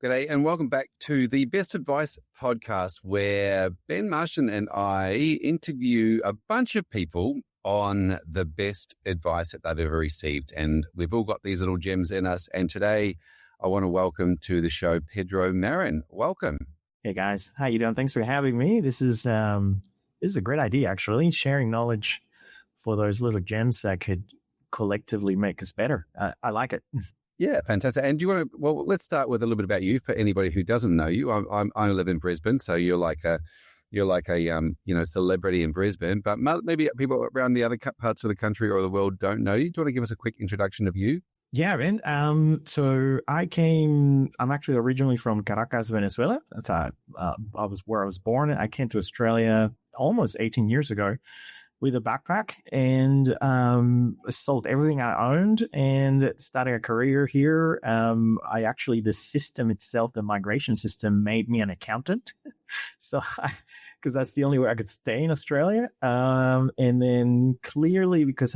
G'day and welcome back to the Best Advice podcast, where Ben Martian and I interview a bunch of people on the best advice that they've ever received. And we've all got these little gems in us. And today I want to welcome to the show Pedro Marin. Welcome. Hey guys, how you doing? Thanks for having me. This is a great idea, actually, sharing knowledge for those little gems that could collectively make us better. I like it. Yeah, fantastic. And do you want to, well, let's start with a little bit about you for anybody who doesn't know you. I live in Brisbane, so you're like a celebrity in Brisbane, but maybe people around the other parts of the country or the world don't know you. Do you want to give us a quick introduction of you? Yeah, man. So I'm actually originally from Caracas, Venezuela. That's where I was born. I came to Australia almost 18 years ago with a backpack and sold everything I owned and started a career here. The system itself, the migration system, made me an accountant. Because that's the only way I could stay in Australia. And then clearly, because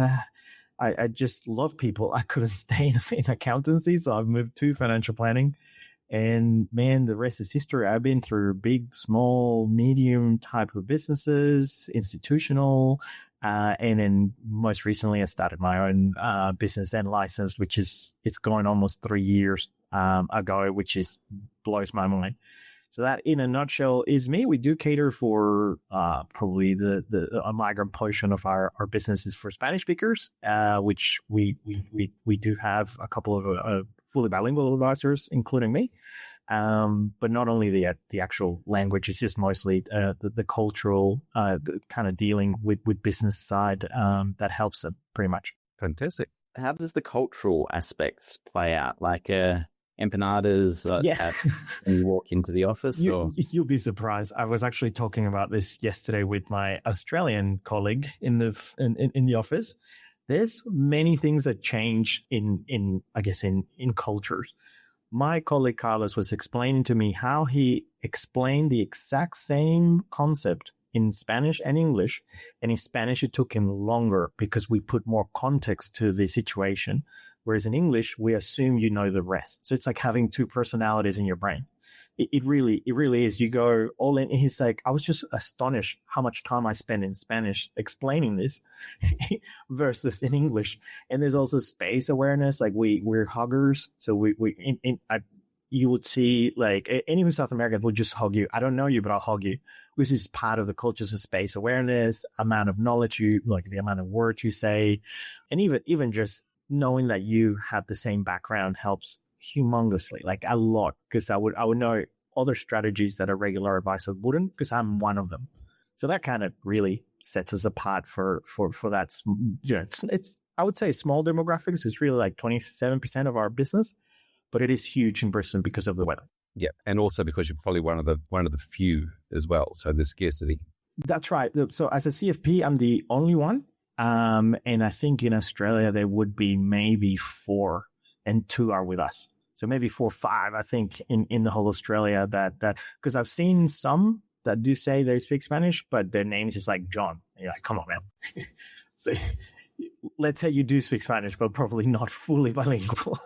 I just love people, I couldn't stay in accountancy. So I've moved to financial planning. And man, the rest is history. I've been through big, small, medium type of businesses, institutional, and then most recently I started my own business and license, it's going almost 3 years ago, which blows my mind. So that, in a nutshell, is me. We do cater for probably a migrant portion of our business is for Spanish speakers, which we do have a couple of fully bilingual advisors, including me. But not only the actual language, it's just mostly the cultural kind of dealing with business side that helps them pretty much. Fantastic. How does the cultural aspects play out? Like empanadas when you walk into the office? You'll be surprised. I was actually talking about this yesterday with my Australian colleague in the office. There's many things that change in cultures. My colleague Carlos was explaining to me how he explained the exact same concept in Spanish and English. And in Spanish, it took him longer because we put more context to the situation. Whereas in English, we assume you know the rest. So it's like having two personalities in your brain. It really is. You go all in. He's like, I was just astonished how much time I spend in Spanish explaining this versus in English. And there's also space awareness. Like we're huggers. So you would see like any of South Americans will just hug you. I don't know you, but I'll hug you, which is part of the cultures of space awareness, amount of knowledge the amount of words you say, and even just knowing that you have the same background helps humongously, like a lot, because I would know other strategies that a regular advisor wouldn't, because I'm one of them. So that kind of really sets us apart for that. It's I would say small demographics. It's really like 27% of our business, but it is huge in Brisbane because of the weather. Yeah, and also because you're probably one of the few as well. So the scarcity. That's right. So as a CFP, I'm the only one. And I think in Australia, there would be maybe 4 and 2 are with us. So maybe 4 or 5, I think, in the whole Australia that, because I've seen some that do say they speak Spanish, but their names is like John. And you're like, come on, man. So let's say you do speak Spanish, but probably not fully bilingual.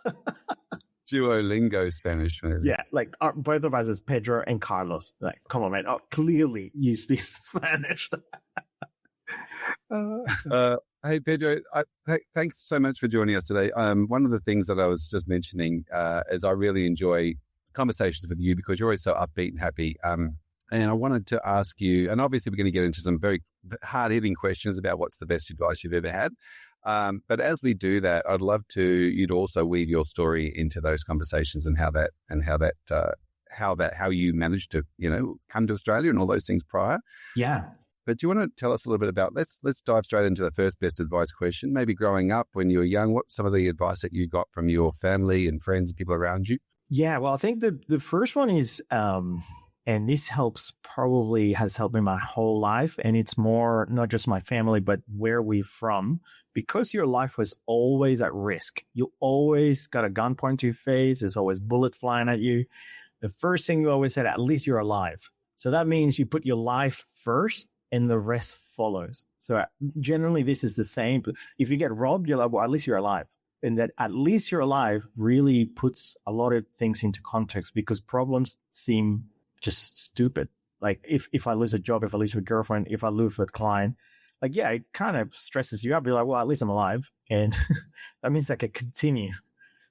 Duolingo Spanish. Maybe. Yeah, like both of us is Pedro and Carlos. Like, come on, man. Oh, clearly you speak Spanish. Hey, Pedro, thanks so much for joining us today. One of the things that I was just mentioning is I really enjoy conversations with you because you're always so upbeat and happy. And I wanted to ask you, and obviously we're going to get into some very hard-hitting questions about what's the best advice you've ever had. But as we do that, I'd love you to also weave your story into those conversations and how you managed to, come to Australia and all those things prior. Yeah. But do you want to tell us a little bit about, let's dive straight into the first best advice question. Maybe growing up when you were young, what's some of the advice that you got from your family and friends and people around you? Yeah, well, I think the first one is, and this has helped me my whole life. And it's more, not just my family, but where we're from, because your life was always at risk. You always got a gun pointed to your face. There's always bullets flying at you. The first thing you always said, at least you're alive. So that means you put your life first and the rest follows. So generally this is the same. If you get robbed, you're like, well, at least you're alive. and that at least you're alive really puts a lot of things into context, because problems seem just stupid. Like if I lose a job, if I lose a girlfriend, if I lose a client, like, yeah, it kind of stresses you out. Be like, well, at least I'm alive. And that means I can continue.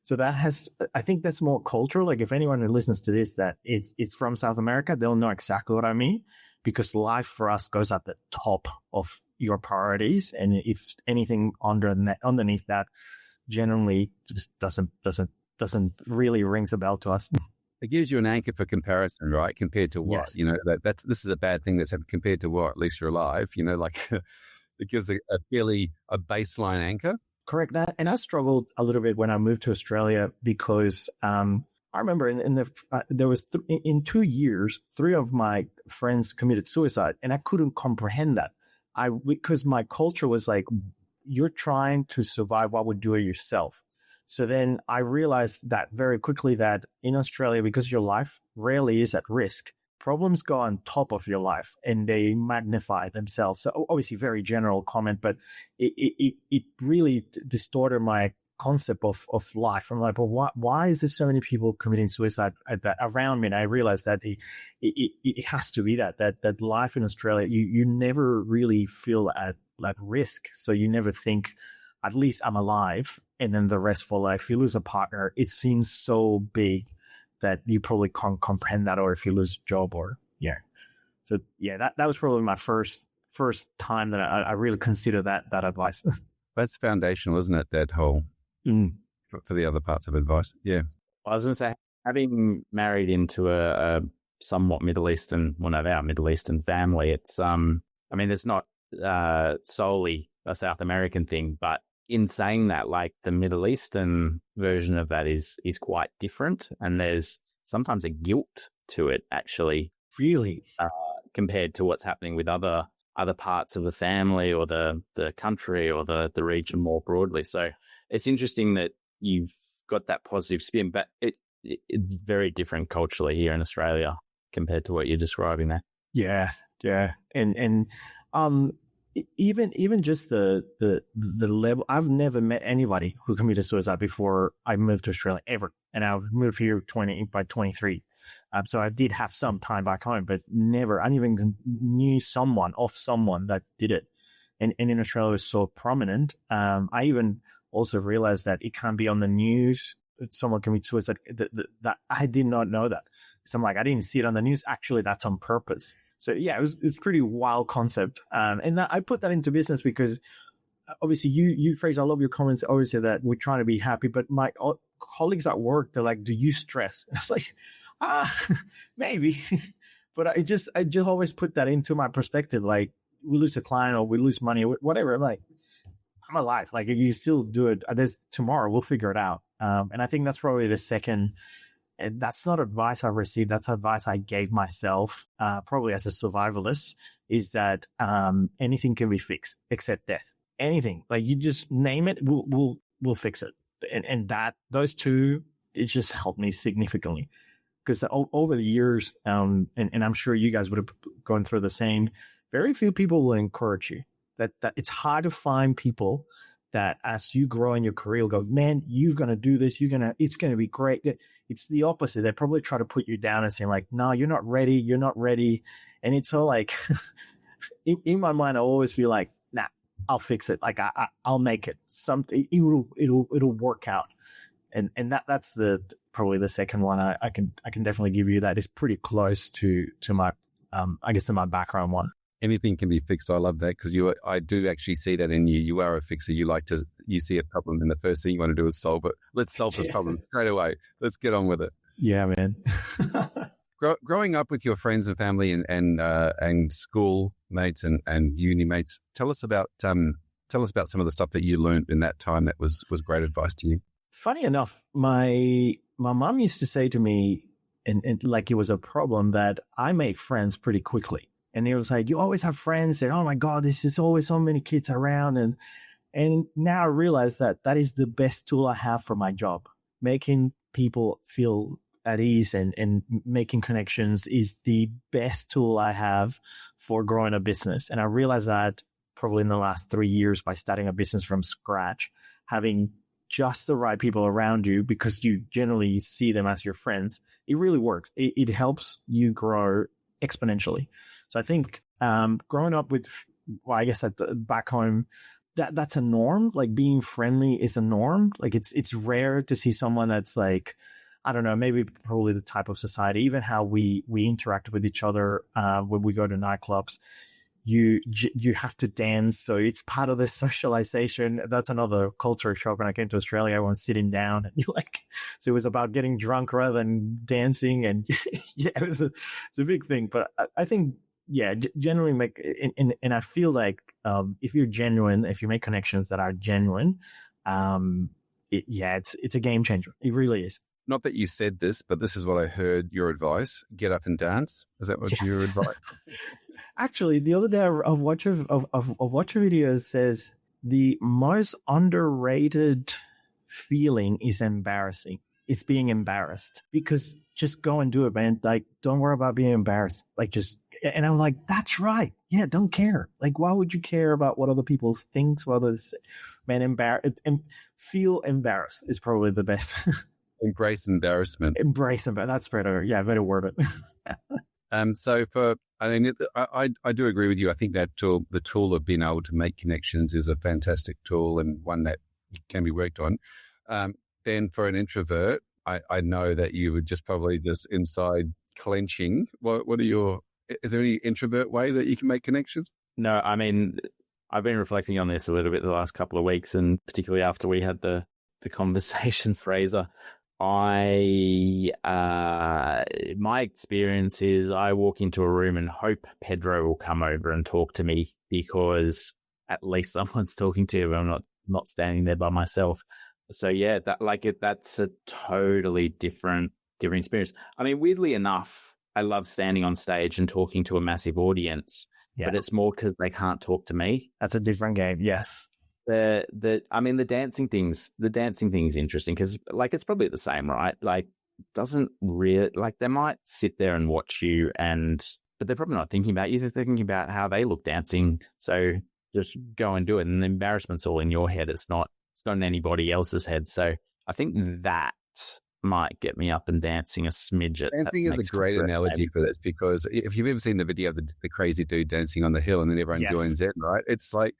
So I think that's more cultural. Like if anyone who listens to this, that it's from South America, they'll know exactly what I mean, because life for us goes at the top of your priorities. And if anything underneath that generally just doesn't really rings a bell to us. It gives you an anchor for comparison, right? Compared to what, Yes. you know, this is a bad thing that's happened compared to what, at least you're alive, you know, like it gives a baseline anchor. Correct. And I struggled a little bit when I moved to Australia, because I remember in 2 years, 3 of my friends committed suicide, and I couldn't comprehend that. Because my culture was like, you're trying to survive while we do it yourself. So then I realized that very quickly, that in Australia, because your life rarely is at risk, problems go on top of your life and they magnify themselves. So obviously very general comment, but it really distorted my concept of life. I'm like, well, why is there so many people committing suicide around me? And I realized that it has to be that life in Australia, you never really feel at risk. So you never think, at least I'm alive, and then the rest follow. If you lose a partner, it seems so big that you probably can't comprehend that, or if you lose a job, or So that was probably my first time that I really consider that advice. That's foundational, isn't it? That whole for the other parts of advice. Yeah. I was going to say, having married into a somewhat Middle Eastern, one of our Middle Eastern family, it's I mean, it's not solely a South American thing, but in saying that, like the Middle Eastern version of that is quite different, and there's sometimes a guilt to it, actually. Really? Compared to what's happening with other parts of the family or the country or the region more broadly. So it's interesting that you've got that positive spin, but it's very different culturally here in Australia compared to what you're describing there. Yeah. And even just the level, I've never met anybody who committed suicide before I moved to Australia ever. And I've moved here by 23. So I did have some time back home, but never, I even knew someone that did it. And in Australia, it was so prominent. I even also realized that it can be on the news. Someone commits suicide. That I did not know that. So I'm like, I didn't see it on the news. Actually, that's on purpose. So yeah, it was pretty wild concept. And I put that into business because obviously you Fraser, I love your comments. Obviously that we're trying to be happy, but my colleagues at work, they're like, do you stress? And I was like, maybe. But I just always put that into my perspective. Like we lose a client or we lose money or whatever. I'm like, I'm alive. Like you still do it. There's tomorrow. We'll figure it out. And I think that's probably the second. And that's not advice I received. That's advice I gave myself, probably as a survivalist, is that anything can be fixed except death. Anything. Like you just name it, we'll fix it. And that those two, it just helped me significantly. Because over the years, and I'm sure you guys would have gone through the same, very few people will encourage you. That it's hard to find people that as you grow in your career will go, man, you're going to do this. It's going to be great. It's the opposite. They probably try to put you down and saying like, no, you're not ready. You're not ready. And it's all like, in my mind, I always feel like, nah, I'll fix it. Like I'll make it something. It'll work out. And that's probably the second one. I can definitely give you that. It's pretty close to my, I guess to my background one. Anything can be fixed. I love that because I do actually see that in you. You are a fixer. You see a problem and the first thing you want to do is solve it. Let's solve this problem straight away. Let's get on with it. Yeah, man. Growing up with your friends and family and school mates and uni mates, tell us about some of the stuff that you learned in that time that was great advice to you. Funny enough, my mom used to say to me, and like it was a problem, that I made friends pretty quickly. And it was like, you always have friends, and oh my God, this is always so many kids around. And now I realize that is the best tool I have for my job. Making people feel at ease and making connections is the best tool I have for growing a business. And I realized that probably in the last 3 years by starting a business from scratch, having just the right people around you because you generally see them as your friends, it really works. It helps you grow exponentially. So I think growing up with, well, I guess back home, that's a norm. Like being friendly is a norm. Like it's rare to see someone that's like, I don't know, maybe probably the type of society, even how we interact with each other when we go to nightclubs. You have to dance, so it's part of the socialization. That's another culture shock. When I came to Australia, everyone's sitting down, and so it was about getting drunk rather than dancing, and yeah, it's a big thing. But I think, yeah, generally make, and I feel like if you're genuine, if you make connections that are genuine, it's a game changer. It really is. Not that you said this, but this is what I heard your advice: get up and dance. Is that what your advice? Actually, the other day I watched a video that says the most underrated feeling is embarrassing. It's being embarrassed, because just go and do it, man. Like, don't worry about being embarrassed. Like, and I'm like, that's right. Yeah, don't care. Like, why would you care about what other people think? What others, man, feel embarrassed is probably the best. Embrace embarrassment. Embrace embarrassment. That's better. Yeah, better word it. So I do agree with you. I think that the tool of being able to make connections is a fantastic tool and one that can be worked on. Then for an introvert, I know that you would just probably just inside clenching. Is there any introvert ways that you can make connections? No, I mean, I've been reflecting on this a little bit the last couple of weeks, and particularly after we had the conversation, Fraser. My experience is I walk into a room and hope Pedro will come over and talk to me, because at least someone's talking to you. I'm not standing there by myself. So yeah, that's a totally different experience. I mean, weirdly enough, I love standing on stage and talking to a massive audience, but it's more because they can't talk to me. That's a different game. Yes. The dancing thing's interesting because, like, it's probably the same, right? Like, doesn't really, like, they might sit there and watch you, but they're probably not thinking about you. They're thinking about how they look dancing. So just go and do it, and the embarrassment's all in your head. It's not in anybody else's head. So I think that might get me up and dancing a smidge. Dancing is a great analogy for this, because if you've ever seen the video of the crazy dude dancing on the hill and then everyone joins in, right? It's like,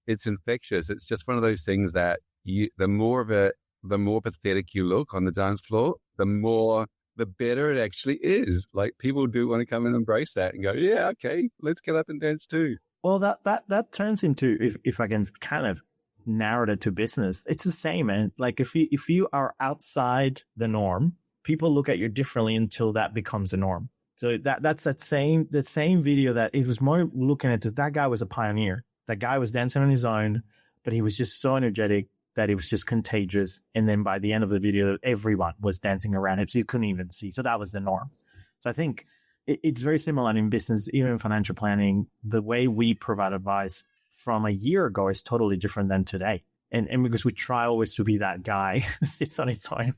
it's infectious. It's just one of those things that the more pathetic you look on the dance floor, the better it actually is. Like, people do want to come and embrace that and go, yeah, okay, let's get up and dance too. Well, that turns into, if I can kind of narrow it to business, it's the same, man. Like, if you are outside the norm, people look at you differently until that becomes the norm. So that's the same video that it was more looking at. That guy was a pioneer. That guy was dancing on his own, but he was just so energetic that it was just contagious. And then by the end of the video, everyone was dancing around him, so you couldn't even see. So that was the norm. So I think it's very similar in business, even in financial planning. The way we provide advice from a year ago is totally different than today. And because we try always to be that guy who sits on his own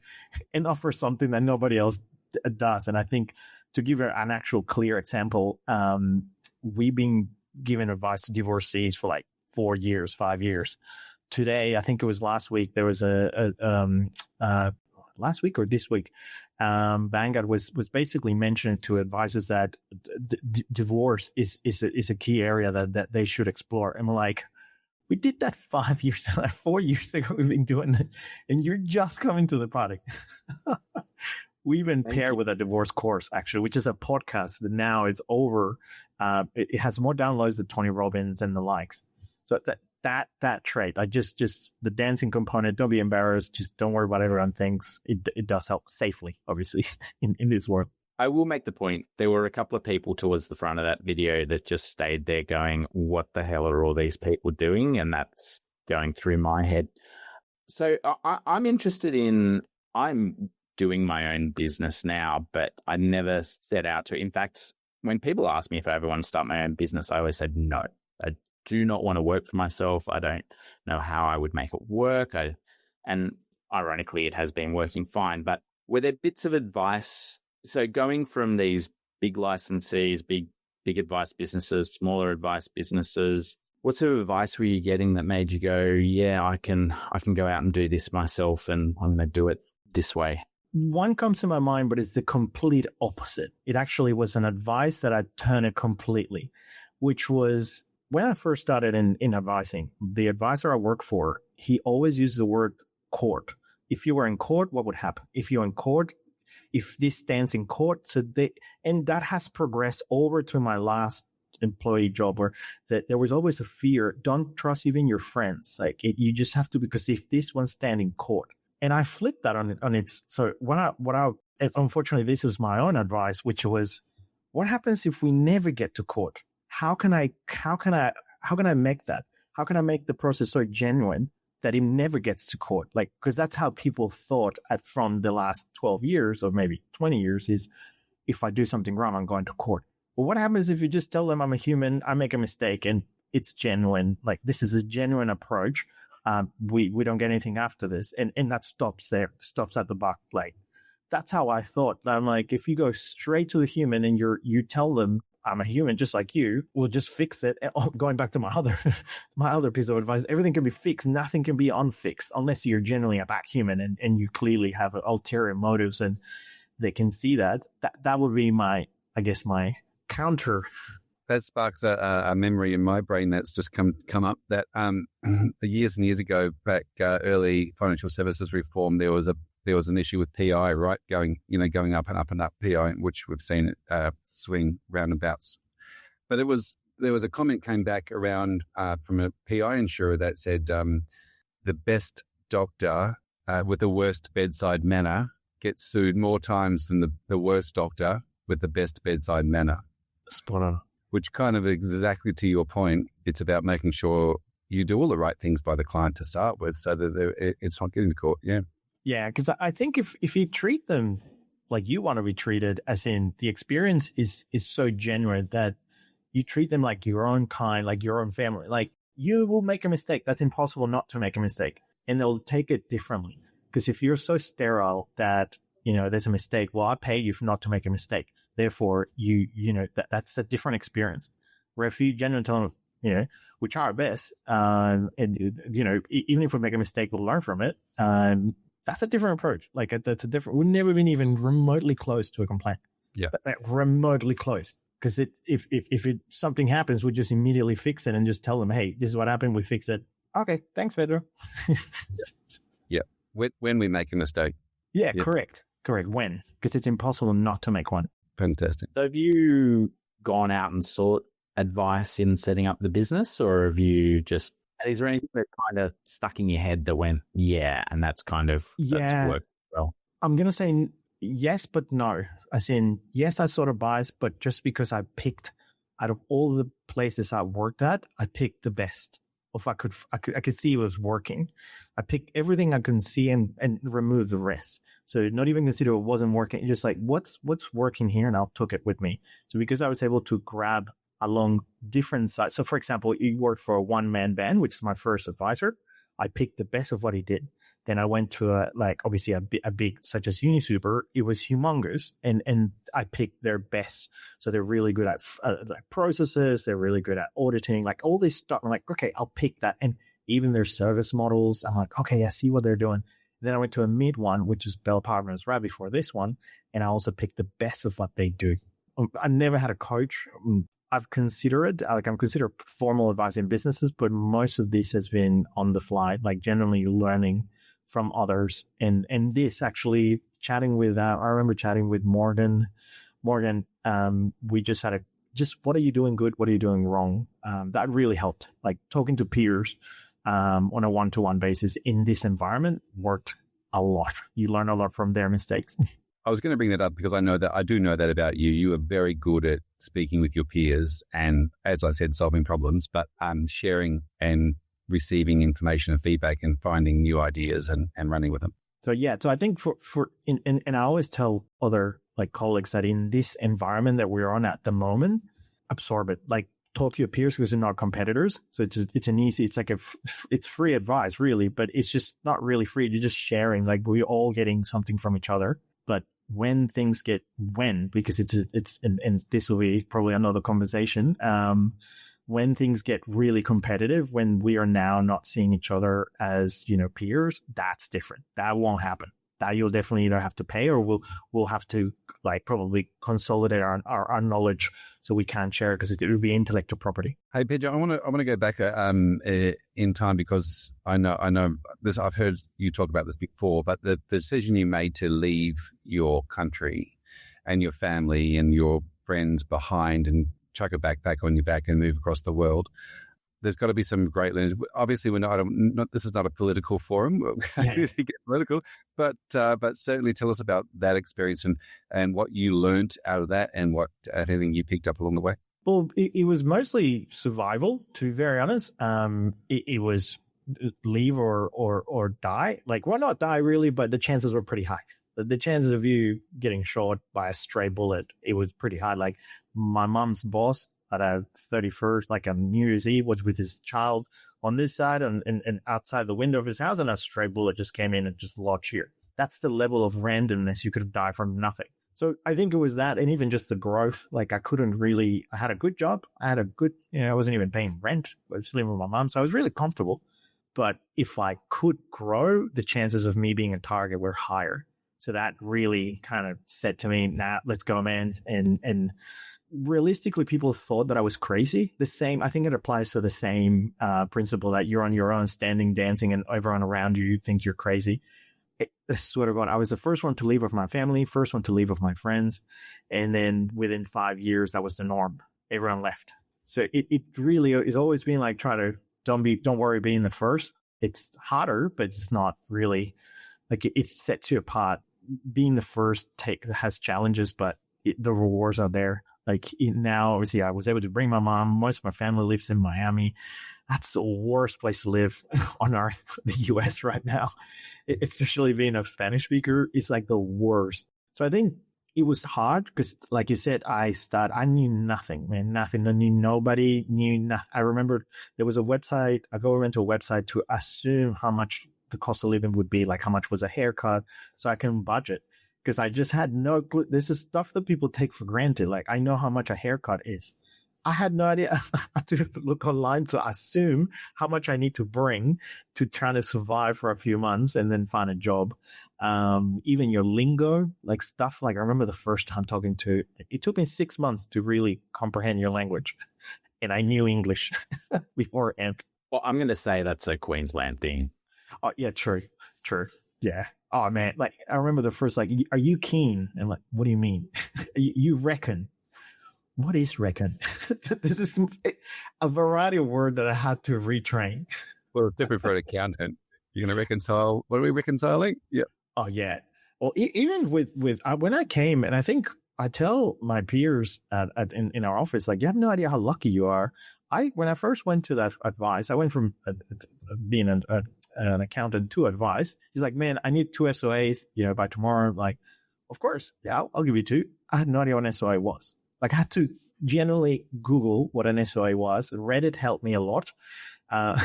and offers something that nobody else does. And I think, to give an actual clear example, we've been giving advice to divorcees for like 4 years, 5 years. Today, I think it was last week, there was last week or this week, Vanguard was basically mentioning to advisors that divorce is a key area that they should explore. And we're like, we did that 5 years, 4 years ago. We've been doing it, and you're just coming to the product. We even pair with a divorce course, actually, which is a podcast that now is over. It has more downloads than Tony Robbins and the likes. So that trait, I just the dancing component, don't be embarrassed. Just don't worry about everyone thinks. It does help safely, obviously, in this world. I will make the point. There were a couple of people towards the front of that video that just stayed there going, what the hell are all these people doing? And that's going through my head. So I'm interested I'm doing my own business now, but I never set out to. In fact, when people ask me if I ever want to start my own business, I always said no. I do not want to work for myself. I don't know how I would make it work. And ironically, it has been working fine. But were there bits of advice? So going from these big licensees, big advice businesses, smaller advice businesses, What sort of advice were you getting that made you go, yeah, I can go out and do this myself, and I'm going to do it this way? One comes to my mind, but it's the complete opposite. It actually was an advice that I turned it completely, which was when I first started in advising, the advisor I worked for, he always used the word court. If you were in court, what would happen? If you're in court, if this stands in court, and that has progressed over to my last employee job, where that there was always a fear. Don't trust even your friends. Like you just have to, because if this one stand in court, and I flipped that on its. So unfortunately, this was my own advice, which was, what happens if we never get to court? How can I make that? How can I make the process so genuine that it never gets to court? Like, because that's how people thought from the last 12 years or maybe 20 years is, if I do something wrong, I'm going to court. Well, what happens if you just tell them I'm a human, I make a mistake, and it's genuine? Like, this is a genuine approach. We don't get anything after this. And that stops there, stops at the buck. Like, that's how I thought. I'm like, if you go straight to the human and you tell them I'm a human just like you, we'll just fix it. And going back to my other piece of advice, everything can be fixed. Nothing can be unfixed unless you're genuinely a bad human and you clearly have ulterior motives and they can see that. That would be my counter. That sparks a memory in my brain that's just come up that years and years ago, back early financial services reform, there was an issue with PI, right? Going up and up and up PI, which we've seen it swing roundabouts. But there was a comment came back around from a PI insurer that said the best doctor with the worst bedside manner gets sued more times than the worst doctor with the best bedside manner. Spot on. Which kind of exactly to your point, it's about making sure you do all the right things by the client to start with so that it's not getting to court. Yeah. Yeah, because I think if you treat them like you want to be treated, as in the experience is so genuine that you treat them like your own kind, like your own family. Like, you will make a mistake. That's impossible not to make a mistake. And they'll take it differently. Because if you're so sterile that, there's a mistake, well, I pay you not to make a mistake. Therefore, that's a different experience. Where if you genuinely tell them, we try our best, and even if we make a mistake, we'll learn from it. That's a different approach. Like, that's a different. We've never been even remotely close to a complaint. Yeah, remotely close. Because if something happens, we just immediately fix it and just tell them, hey, this is what happened. We fix it. Okay, thanks, Pedro. Yeah. When we make a mistake. Yeah, correct. When? Because it's impossible not to make one. Fantastic. So have you gone out and sought advice in setting up the business, or have you just, is there anything that kind of stuck in your head that went, yeah, and that's worked well? I'm going to say yes, but no. As in, yes, I sought advice, but just because I picked, out of all the places I worked at, I picked the best. If I could see it was working. I picked everything I could see and remove the rest. So not even consider it wasn't working. Just like, what's working here? And I took it with me. So because I was able to grab along different sides. So for example, you worked for a one-man band, which is my first advisor. I picked the best of what he did. Then I went to obviously a big such as UniSuper. It was humongous, and I picked their best. So they're really good at processes. They're really good at auditing, like all this stuff. I'm like, okay, I'll pick that. And even their service models, I'm like, okay, I see what they're doing. Then I went to a mid one, which is Bell Partners right before this one, and I also picked the best of what they do. I never had a coach. I've considered formal advice in businesses, but most of this has been on the fly, like generally learning from others. And this actually chatting with, I remember chatting with Morgan, we just had what are you doing good? What are you doing wrong? That really helped. Like talking to peers on a one-to-one basis in this environment worked a lot. You learn a lot from their mistakes. I was going to bring that up because I do know that about you. You are very good at speaking with your peers and, as I said, solving problems, but sharing and receiving information and feedback and finding new ideas and running with them. So I think and I always tell other like colleagues that in this environment that we're on at the moment, absorb it. Like talk to your peers because they're not competitors. So it's free advice really, but it's just not really free. You're just sharing. Like we're all getting something from each other. But because and this will be probably another conversation. when things get really competitive, when we are now not seeing each other as, peers, that's different. That won't happen. That you'll definitely either have to pay, or we'll have to probably consolidate our knowledge so we can share, because it would be intellectual property. Hey Pedro, I want to go back in time, because I know this. I've heard you talk about this before, but the decision you made to leave your country and your family and your friends behind and chuck a backpack on your back and move across the world. There's got to be some great learnings. Obviously, this is not a political forum. Yeah. Get political, but certainly tell us about that experience and what you learned out of that, and what anything you picked up along the way. Well, it was mostly survival, to be very honest. It was leave or die. Well, not die really, but the chances were pretty high. The chances of you getting shot by a stray bullet, it was pretty high. My mom's boss at a 31st, a New Year's Eve, was with his child on this side and outside the window of his house, and a stray bullet just came in and just lodged here. That's the level of randomness. You could have died from nothing. So I think it was that, and even just the growth. I had a good job. I had a good, I wasn't even paying rent. I was living with my mom, so I was really comfortable. But if I could grow, the chances of me being a target were higher. So that really kind of said to me, nah, let's go, man. And realistically, people thought that I was crazy. I think it applies to the same principle that you're on your own, standing, dancing, and everyone around you think you're crazy. I swear to God, I was the first one to leave with my family, first one to leave with my friends. And then within 5 years, that was the norm. Everyone left. So it really is always been don't worry being the first. It's harder, but it's not really it sets you apart. Being the first has challenges, but the rewards are there. Now, obviously, I was able to bring my mom. Most of my family lives in Miami. That's the worst place to live on earth, the US right now. Especially being a Spanish speaker, it's the worst. So I think it was hard because, like you said, I knew nothing, man, nothing. I knew nobody, knew nothing. I remember there was a website, a governmental website, to assume how much the cost of living would be, how much was a haircut, so I can budget. Because I just had no clue. This is stuff that people take for granted. I know how much a haircut is. I had no idea. I had to look online to assume how much I need to bring to try to survive for a few months and then find a job. Even your lingo, stuff. I remember the first time it took me 6 months to really comprehend your language. And I knew English beforehand. Well, I'm going to say that's a Queensland thing. Oh, yeah, true. Yeah. Oh, man. I remember the first, are you keen? And what do you mean? You reckon. What is reckon? This is a variety of words that I had to retrain. Well, it's different for an accountant. You're going to reconcile. What are we reconciling? Yeah. Oh, yeah. Well, even with when I came, and I think I tell my peers in our office, you have no idea how lucky you are. When I first went to that advice, I went from being an accountant to advice. He's like, man, I need 2 SOAs, by tomorrow. Of course. Yeah, I'll give you 2. I had no idea what an SOA was. I had to generally Google what an SOA was. Reddit helped me a lot. And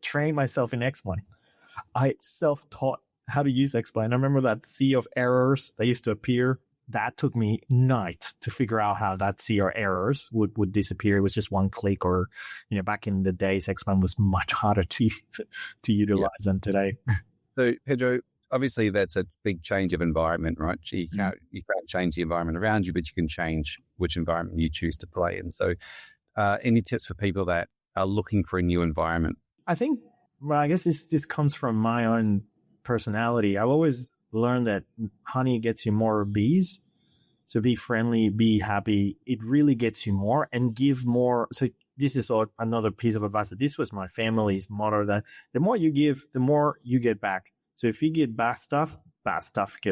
train myself in X1. I self-taught how to use X1. I remember that sea of errors that used to appear. That took me nights to figure out how that sea of errors would disappear. It was just one click, or, back in the days, X1 was much harder to utilize than today. So, Pedro, obviously that's a big change of environment, right? You can't change the environment around you, but you can change which environment you choose to play in. So any tips for people that are looking for a new environment? I think, I guess this comes from my own personality. I've always learned that honey gets you more bees. So be friendly, be happy. It really gets you more, and give more. So this is another piece of advice. This was my family's motto, that the more you give, the more you get back. So if you get bad stuff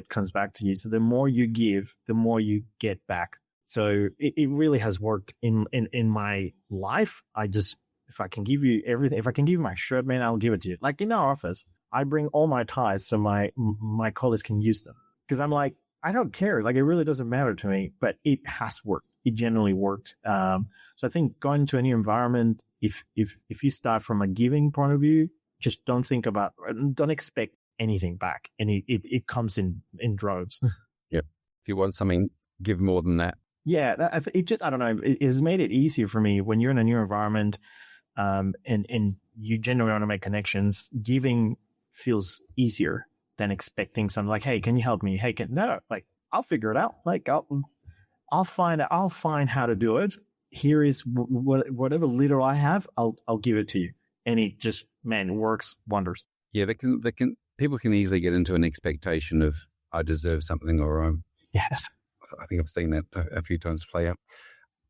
comes back to you. So the more you give, the more you get back. So it really has worked in my life. If I can give you everything, if I can give you my shirt, man, I'll give it to you. In our office, I bring all my ties so my colleagues can use them. Because I'm I don't care. It really doesn't matter to me, but it has worked. It generally worked. So I think going to a new environment, if you start from a giving point of view, just don't expect anything back, and it comes in droves. Yep. If you want something, give more than that. Yeah, I don't know. It has made it easier for me when you're in a new environment, and you genuinely want to make connections. Giving feels easier than expecting something like, "Hey, can you help me? Hey, no, like I'll figure it out. Like I'll find how to do it. Here is whatever little I have, I'll give it to you." And it just, man, works wonders. Yeah, people can easily get into an expectation of I deserve something, or yes. I think I've seen that a few times play out.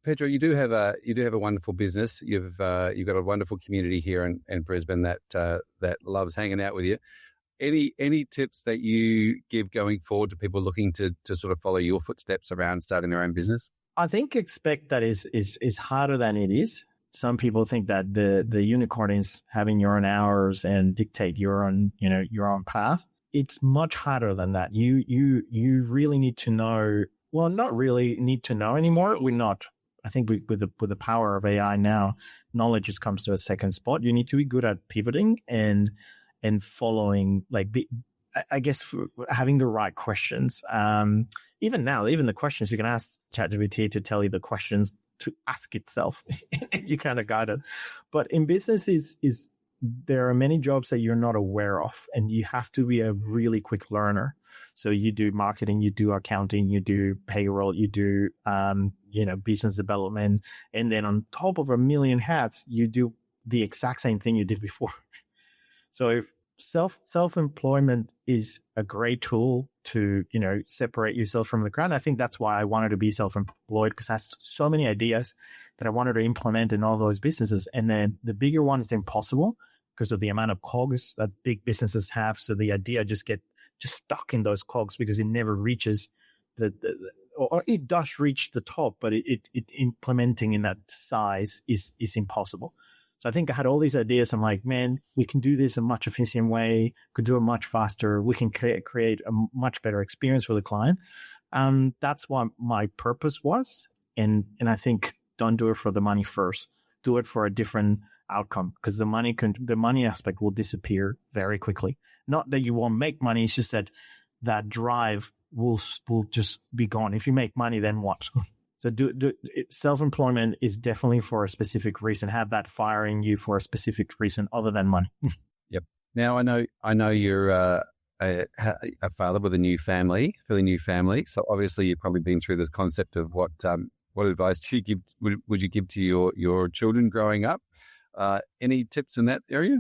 Pedro, you do have a wonderful business. You've got a wonderful community here in Brisbane that loves hanging out with you. Any tips that you give going forward to people looking to sort of follow your footsteps around starting their own business? I think expect that is harder than it is. Some people think that the unicorn is having your own hours and dictate your own path. It's much harder than that. You really need to know. Well, not really need to know anymore. We're not. I think with the power of AI now, knowledge just comes to a second spot. You need to be good at pivoting and following, I guess, having the right questions. Even now, even the questions you can ask ChatGPT to tell you the questions to ask itself. You kind of guide it. But in business, there are many jobs that you're not aware of, and you have to be a really quick learner. So you do marketing, you do accounting, you do payroll, you do business development, and then on top of a million hats, you do the exact same thing you did before. So if self-employment is a great tool to separate yourself from the crowd. I think that's why I wanted to be self-employed, because I had so many ideas that I wanted to implement in all those businesses, and then the bigger one is impossible because of the amount of cogs that big businesses have. So the idea just stuck in those cogs because it never reaches or it does reach the top, but it implementing in that size is impossible. So I think I had all these ideas. I'm like, man, we can do this in a much efficient way, could do it much faster. We can create a much better experience for the client. That's what my purpose was. And I think don't do it for the money first. Do it for a different outcome, because the money aspect will disappear very quickly. Not that you won't make money. It's just that drive will just be gone. If you make money, then what? So self-employment is definitely for a specific reason. Have that fire in you for a specific reason other than money. Yep. Now I know you're a father with a fairly new family. So obviously you've probably been through this concept of what advice would you give to your children growing up? Any tips in that area?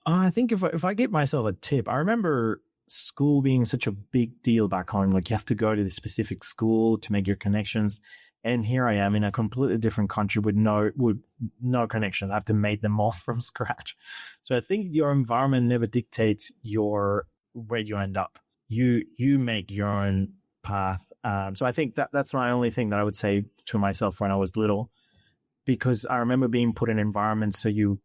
I think if I give myself a tip, I remember school being such a big deal back home. Like you have to go to the specific school to make your connections. And here I am in a completely different country with no connection. I have to make them all from scratch. So I think your environment never dictates where you end up. You make your own path. So I think that's my only thing that I would say to myself when I was little, because I remember being put in environments so you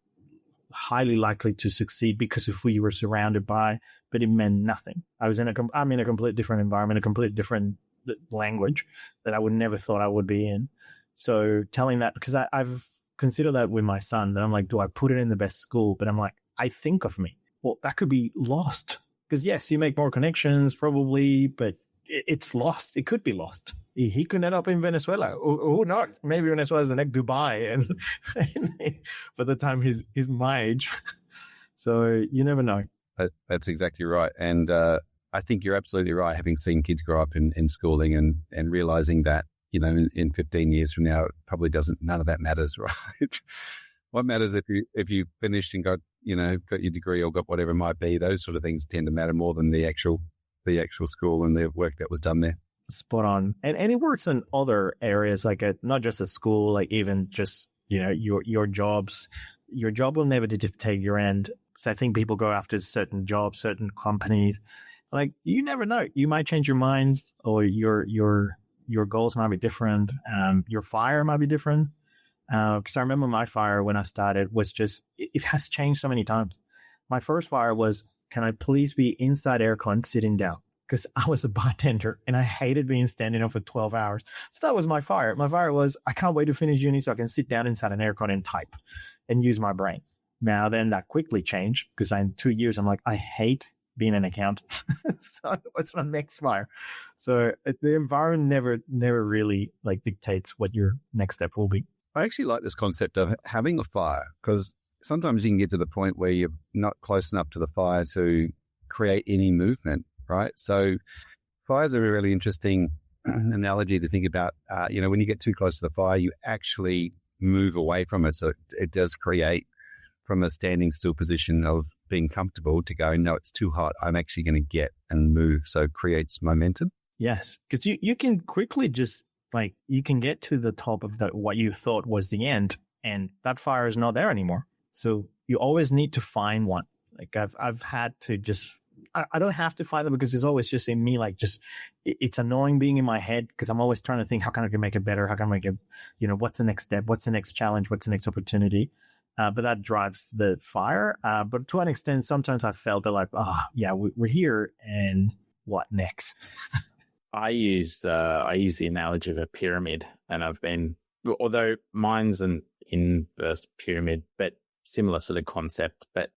highly likely to succeed because of who you were surrounded by, but it meant nothing. I'm in a completely different environment, a completely different language that I would never thought I would be in. So telling that, because I've considered that with my son, that I'm like, do I put it in the best school? But I'm like, I think of me. Well, that could be lost, because yes, you make more connections probably, but it's lost. It could be lost. He could end up in Venezuela or not. Maybe Venezuela's the next Dubai, and by the time he's my age. So you never know. That's exactly right. And I think you're absolutely right. Having seen kids grow up in schooling and realizing that, in 15 years from now, it probably none of that matters, right? What matters if you finished and got your degree or got whatever it might be, those sort of things tend to matter more than the actual school and the work that was done there. Spot on. And it works in other areas, like not just at school, like even just, your jobs. Your job will never dictate your end. So I think people go after certain jobs, certain companies. Like, you never know. You might change your mind, or your goals might be different. Your fire might be different. Because I remember my fire when I started was just, it has changed so many times. My first fire was, can I please be inside aircon sitting down? Because I was a bartender and I hated being standing up for 12 hours. So that was my fire. My fire was, I can't wait to finish uni so I can sit down inside an aircon and type and use my brain. Now then that quickly changed, because in 2 years, I'm like, I hate being an accountant. So it's an expire. So the environment never really like dictates what your next step will be. I actually like this concept of having a fire, because sometimes you can get to the point where you're not close enough to the fire to create any movement, right? So fires are a really interesting analogy to think about. When you get too close to the fire, you actually move away from it. So it does create from a standing still position of being comfortable to go, no, it's too hot. I'm actually going to get and move. So it creates momentum. Yes, because you can quickly just you can get to the top of what you thought was the end, and that fire is not there anymore. So you always need to find one. Like I've had to just, I don't have to find them because it's always just in me. Like it's annoying being in my head because I'm always trying to think, how can I make it better? How can I make it, what's the next step? What's the next challenge? What's the next opportunity? But that drives the fire. But to an extent, sometimes I felt that we're here, and what next? I use the analogy of a pyramid, and although mine's an inverse pyramid, but similar sort of concept. But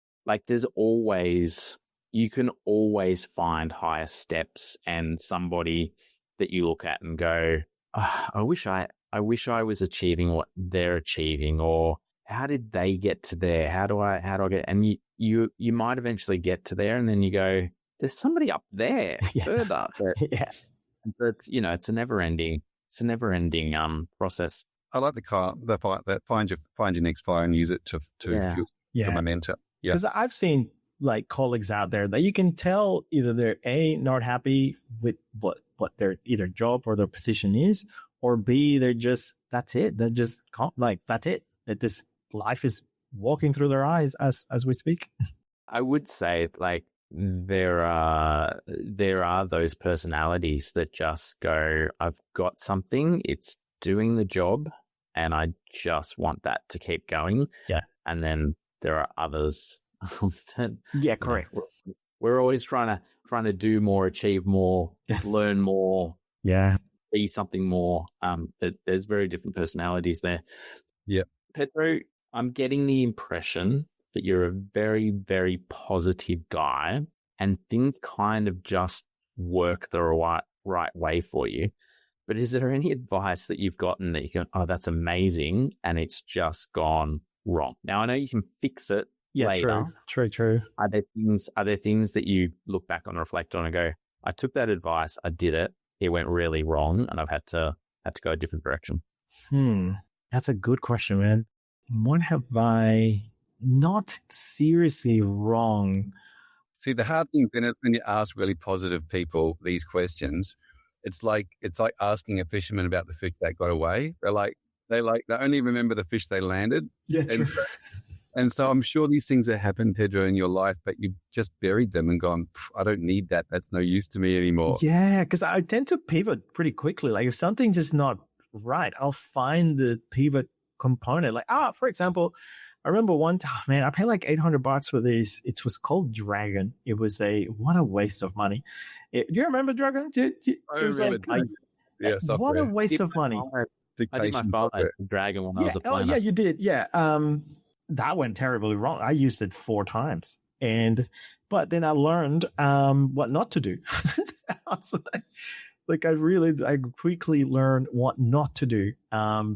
you can always find higher steps and somebody that you look at and go, oh, I wish I was achieving what they're achieving, or how did they get to there? How do I get? And you might eventually get to there, and then you go, there's somebody up there further. Yes. But it's a never ending process. I like the fire that find your next fire and use it to fuel the momentum. Yeah, because I've seen colleagues out there that you can tell either they're not happy with what their either job or their position is, or B, they're just that's it. They're just that's it. That this life is walking through their eyes as we speak. I would say there are those personalities that just go, I've got something, it's doing the job, and I just want that to keep going. Yeah. And then there are others that correct. We're always trying to do more, achieve more, learn more, be something more. There's very different personalities there. Yeah. Pedro, I'm getting the impression that you're a very, very positive guy, and things kind of just work the right way for you. But is there any advice that you've gotten that you go, oh, that's amazing, and it's just gone wrong? Now, I know you can fix it later. True. Are there things that you look back on, reflect on, and go, I took that advice, I did it, it went really wrong, and I've had to go a different direction? That's a good question, man. What have I not seriously wrong? See, the hard thing then is when you ask really positive people these questions, it's like asking a fisherman about the fish that got away. They only remember the fish they landed. Yeah, true. And so I'm sure these things have happened, Pedro, in your life, but you've just buried them and gone, I don't need that. That's no use to me anymore. Yeah, because I tend to pivot pretty quickly. Like if something's just not right, I'll find the pivot component. For example, I remember one time, man, I paid $800 for this. It was called Dragon. It was what a waste of money. Do you remember Dragon? I remember Dragon. Yeah, software. What a waste of money. I did my phone Dragon when I was a planner. Oh, yeah, you did. Yeah. That went terribly wrong. I used it 4 times. But then I learned what not to do. I quickly learned what not to do.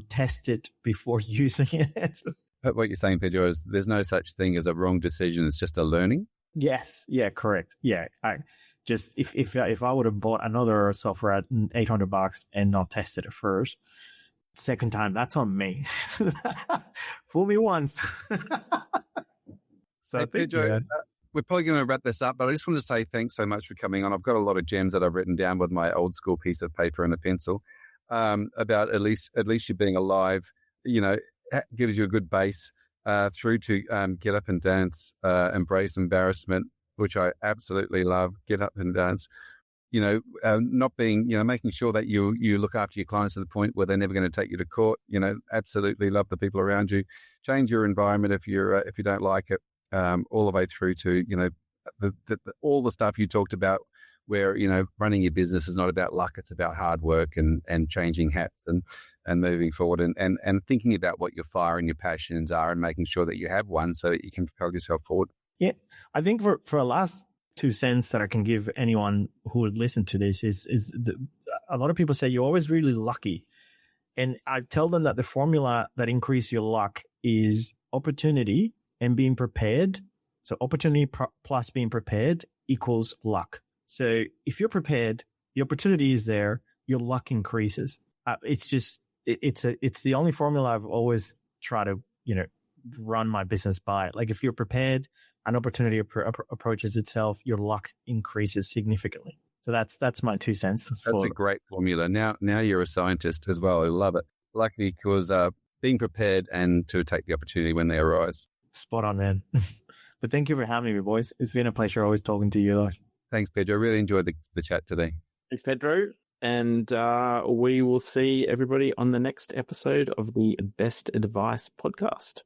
Test it before using it. But what you're saying, Pedro, is there's no such thing as a wrong decision. It's just a learning. Yes. Yeah. Correct. Yeah. I just if I would have bought another software at $800 and not tested it first, second time, that's on me. Fool me once. So hey, Pedro, we're probably going to wrap this up, but I just want to say thanks so much for coming on. I've got a lot of gems that I've written down with my old school piece of paper and a pencil about at least you being alive. Gives you a good base through to get up and dance, embrace embarrassment, which I absolutely love. Get up and dance. Not being, making sure that you look after your clients to the point where they're never going to take you to court. Absolutely love the people around you. Change your environment if you don't like it. All the way through to all the stuff you talked about, where running your business is not about luck; it's about hard work and changing hats and moving forward and thinking about what your fire and your passions are and making sure that you have one so that you can propel yourself forward. Yeah, I think for the last 2 cents that I can give anyone who would listen to this is a lot of people say you're always really lucky. And I tell them that the formula that increase your luck is opportunity and being prepared. So opportunity plus being prepared equals luck. So if you're prepared, the opportunity is there, your luck increases. It's the only formula I've always tried to, run my business by. Like if you're prepared, an opportunity approaches itself, your luck increases significantly. So that's my 2 cents. That's a great formula. Now you're a scientist as well. I love it. Luckily, because being prepared and to take the opportunity when they arise. Spot on, man. But thank you for having me, boys. It's been a pleasure always talking to you guys. Thanks, Pedro. I really enjoyed the chat today. Thanks, Pedro. And we will see everybody on the next episode of the Best Advice podcast.